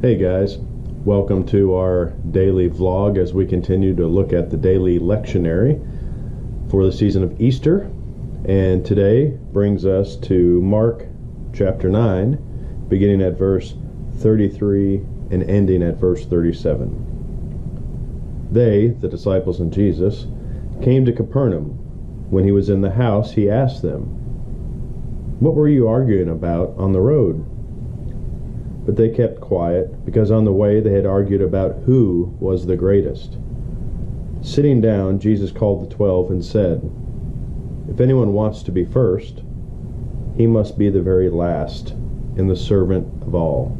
Hey guys, welcome to our daily vlog as we continue to look at the daily lectionary for the season of Easter. And today brings us to Mark chapter 9, beginning at verse 33 and ending at verse 37. They, the disciples and Jesus, came to Capernaum. When he was in the house, he asked them, "What were you arguing about on the road?" But they kept quiet, because on the way they had argued about who was the greatest. Sitting down, Jesus called the 12 and said, "If anyone wants to be first, he must be the very last and the servant of all."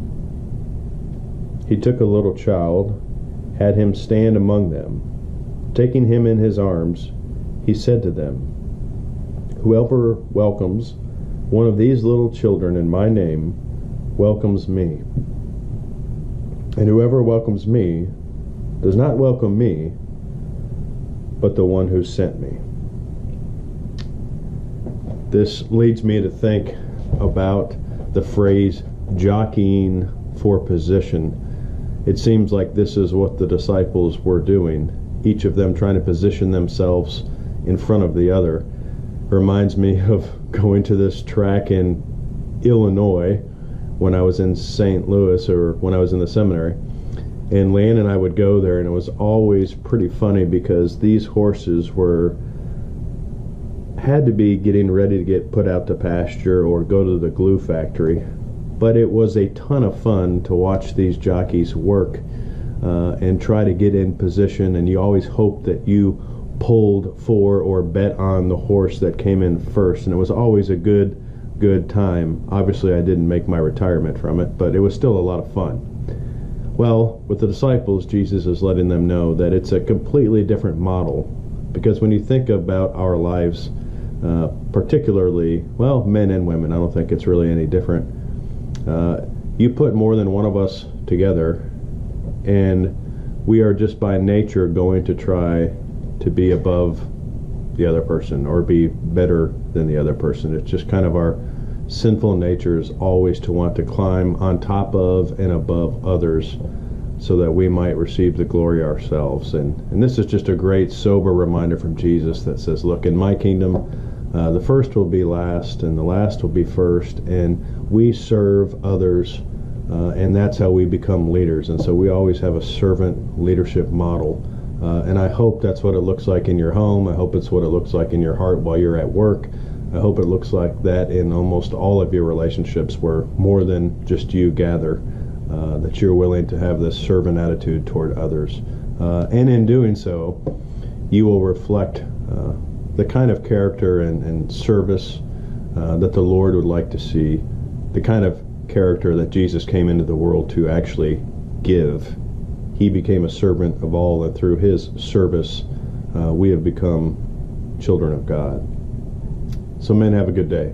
He took a little child, had him stand among them. Taking him in his arms, he said to them, "Whoever welcomes one of these little children in my name welcomes me. And whoever welcomes me does not welcome me, but the one who sent me." This leads me to think about the phrase jockeying for position. It seems like this is what the disciples were doing, each of them trying to position themselves in front of the other. Reminds me of going to this track in Illinois when I was in St. Louis, or when I was in the seminary, and Lan and I would go there, and it was always pretty funny because these horses had to be getting ready to get put out to pasture or go to the glue factory, but it was a ton of fun to watch these jockeys work and try to get in position, and you always hoped that you pulled for or bet on the horse that came in first, and it was always a good time. Obviously I didn't make my retirement from it, but it was still a lot of fun. Well, with the disciples, Jesus is letting them know that it's a completely different model, because when you think about our lives, particularly, well, men and women, I don't think it's really any different. You put more than one of us together, and we are just by nature going to try to be above the other person or be better than the other person. It's just kind of our sinful nature is always to want to climb on top of and above others so that we might receive the glory ourselves. And this is just a great sober reminder from Jesus that says, look, in my kingdom, the first will be last and the last will be first, and we serve others, and that's how we become leaders. And so we always have a servant leadership model. And I hope that's what it looks like in your home. I hope it's what it looks like in your heart while you're at work. I hope it looks like that in almost all of your relationships, where more than just you gather, that you're willing to have this servant attitude toward others. And in doing so, you will reflect the kind of character and service that the Lord would like to see, the kind of character that Jesus came into the world to actually give. He became a servant of all, and through his service, we have become children of God. So men, have a good day.